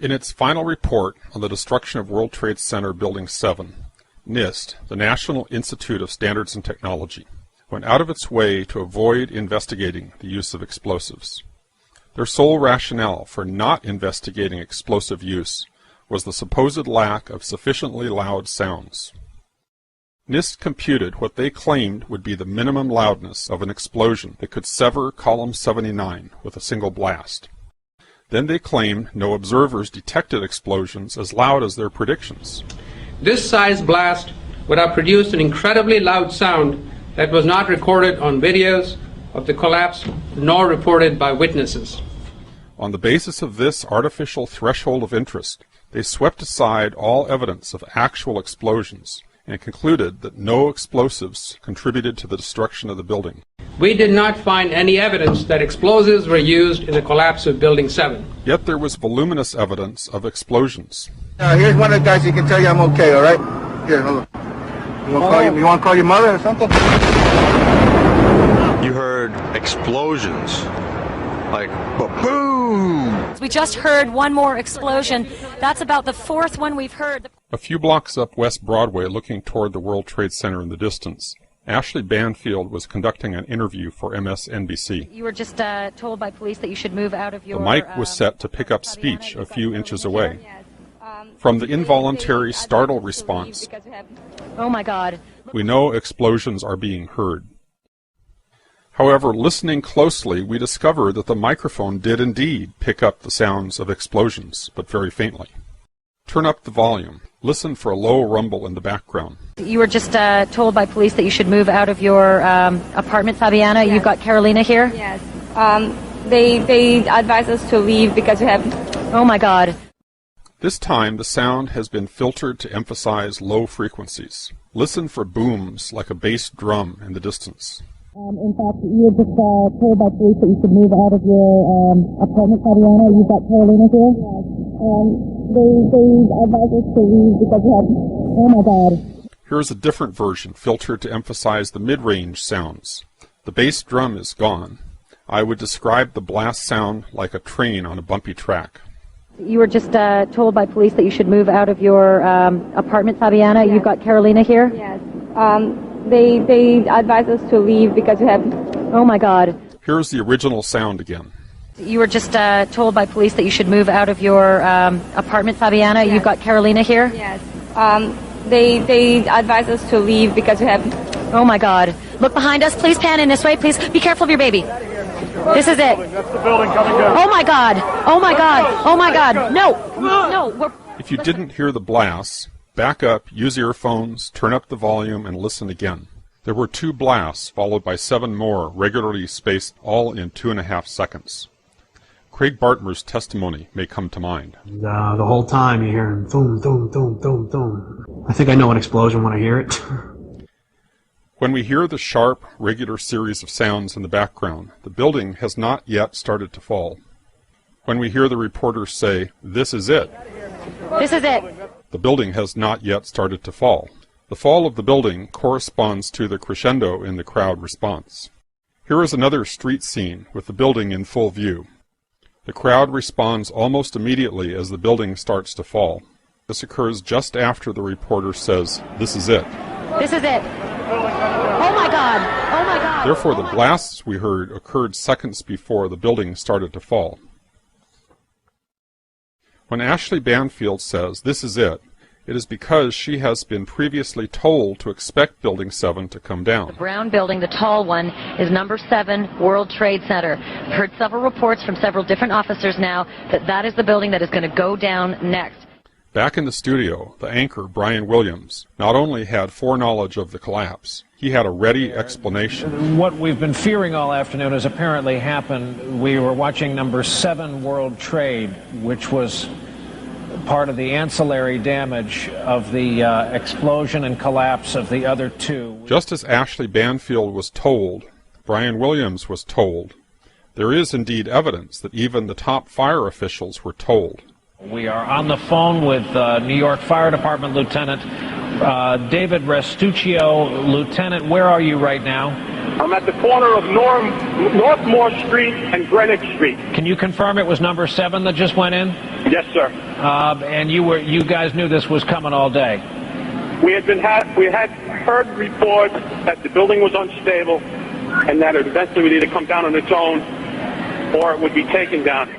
In its final report on the destruction of World Trade Center Building 7, NIST, the National Institute of Standards and Technology, went out of its way to avoid investigating the use of explosives. Their sole rationale for not investigating explosive use was the supposed lack of sufficiently loud sounds. NIST computed what they claimed would be the minimum loudness of an explosion that could sever Column 79 with a single blast. Then they claimed no observers detected explosions as loud as their predictions. This size blast would have produced an incredibly loud sound that was not recorded on videos of the collapse nor reported by witnesses. On the basis of this artificial threshold of interest, they swept aside all evidence of actual explosions and concluded that no explosives contributed to the destruction of the building. We did not find any evidence that explosives were used in the collapse of Building 7. Yet there was voluminous evidence of explosions. Here's one of the guys who can tell you I'm okay, all right? Here, hold on. You want to call your mother or something? You heard explosions, like ba-boom! We just heard one more explosion. That's about the fourth one we've heard. A few blocks up West Broadway, looking toward the World Trade Center in the distance, Ashley Banfield was conducting an interview for MSNBC. You were just told by police that you should move out of your... The mic was set to pick up speech a few inches away. From the involuntary startle response, "Oh my God," we know explosions are being heard. However, listening closely, we discover that the microphone did indeed pick up the sounds of explosions, but very faintly. Turn up the volume. Listen for a low rumble in the background. You were just told by police that you should move out of your apartment, Fabiana. Yes. You've got Carolina here? Yes. They advised us to leave because we have... Oh my God. This time the sound has been filtered to emphasize low frequencies. Listen for booms like a bass drum in the distance. In fact, you were just told by police that you should move out of your apartment, Fabiana. You've got Carolina here? Yes. They advised us to leave because we have... Oh my God. Here's a different version, filtered to emphasize the mid-range sounds. The bass drum is gone. I would describe the blast sound like a train on a bumpy track. You were just told by police that you should move out of your apartment, Fabiana. Yes. You've got Carolina here? Yes. They advised us to leave because we have... Oh my God. Here's the original sound again. You were just told by police that you should move out of your apartment, Fabiana. Yes. You've got Carolina here? Yes. They advised us to leave because we have... Oh my God. Look behind us. Please pan in this way. Please be careful of your baby. This is it. That's the building coming down. Oh my God. Oh my God. Oh my God. No. If you didn't hear the blasts, back up, use earphones, turn up the volume, and listen again. There were 2 blasts, followed by 7 more, regularly spaced, all in 2.5 seconds. Craig Bartmer's testimony may come to mind. The whole time you hear boom, boom, boom, boom, boom. I think I know an explosion when I hear it. When we hear the sharp, regular series of sounds in the background, the building has not yet started to fall. When we hear the reporters say, "This is it," this is it, the building has not yet started to fall. The fall of the building corresponds to the crescendo in the crowd response. Here is another street scene with the building in full view. The crowd responds almost immediately as the building starts to fall. This occurs just after the reporter says, "This is it." This is it. Oh my God. Oh my God. Therefore, the blasts we heard occurred seconds before the building started to fall. When Ashley Banfield says, "This is it," it is because she has been previously told to expect Building 7 to come down. The brown building, the tall one, is number 7 World Trade Center. I've heard several reports from several different officers now that that is the building that is going to go down next. Back in the studio, the anchor, Brian Williams, not only had foreknowledge of the collapse, he had a ready explanation. What we've been fearing all afternoon has apparently happened. We were watching number 7 World Trade, which was part of the ancillary damage of the explosion and collapse of the other 2. Just as Ashley Banfield was told, Brian Williams was told. There is indeed evidence that even the top fire officials were told. We are on the phone with New York Fire Department Lieutenant David Restuccio. Lieutenant, where are you right now? I'm at the corner of Northmore Street and Greenwich Street. Can you confirm it was number 7 that just went in? Yes, sir. And you guys knew this was coming all day. We had heard reports that the building was unstable and that it eventually would either come down on its own or it would be taken down.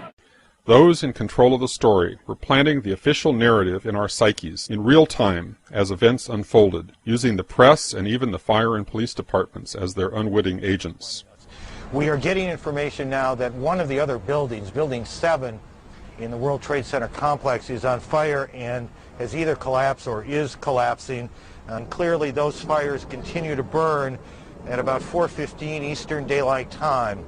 Those in control of the story were planting the official narrative in our psyches in real time as events unfolded, using the press and even the fire and police departments as their unwitting agents. We are getting information now that one of the other buildings, Building 7 in the World Trade Center complex, is on fire and has either collapsed or is collapsing. And clearly those fires continue to burn at about 4:15 Eastern Daylight Time.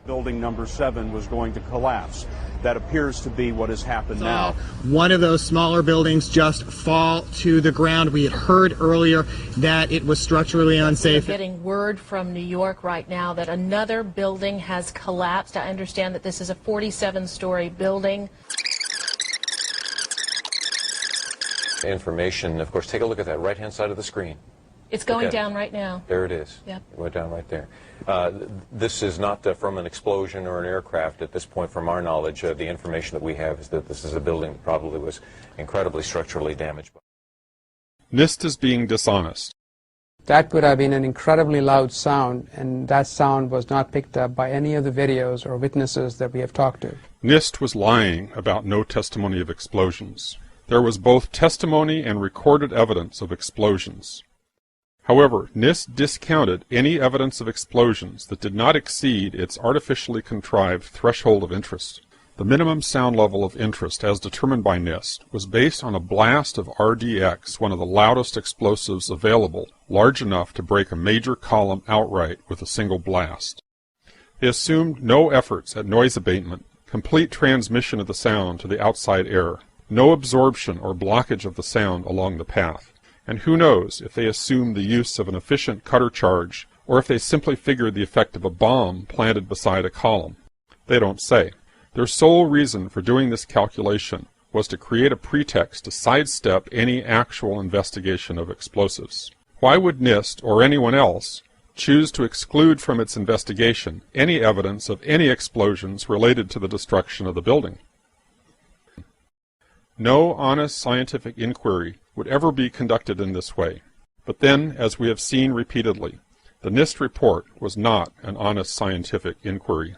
Building number 7 was going to collapse. That appears to be what has happened now. One of those smaller buildings just fall to the ground. We had heard earlier that it was structurally unsafe. We're getting word from New York right now that another building has collapsed. I understand that this is a 47-story building. Information, of course, take a look at that right-hand side of the screen. It's going down right now. There it is. Yep. It went down right there. This is not from an explosion or an aircraft at this point, from our knowledge. The information that we have is that this is a building that probably was incredibly structurally damaged. NIST is being dishonest. That could have been an incredibly loud sound, and that sound was not picked up by any of the videos or witnesses that we have talked to. NIST was lying about no testimony of explosions. There was both testimony and recorded evidence of explosions. However, NIST discounted any evidence of explosions that did not exceed its artificially contrived threshold of interest. The minimum sound level of interest, as determined by NIST, was based on a blast of RDX, one of the loudest explosives available, large enough to break a major column outright with a single blast. They assumed no efforts at noise abatement, complete transmission of the sound to the outside air, no absorption or blockage of the sound along the path. And who knows if they assumed the use of an efficient cutter charge, or if they simply figured the effect of a bomb planted beside a column. They don't say. Their sole reason for doing this calculation was to create a pretext to sidestep any actual investigation of explosives. Why would NIST, or anyone else, choose to exclude from its investigation any evidence of any explosions related to the destruction of the building? No honest scientific inquiry would ever be conducted in this way. But then, as we have seen repeatedly, the NIST report was not an honest scientific inquiry.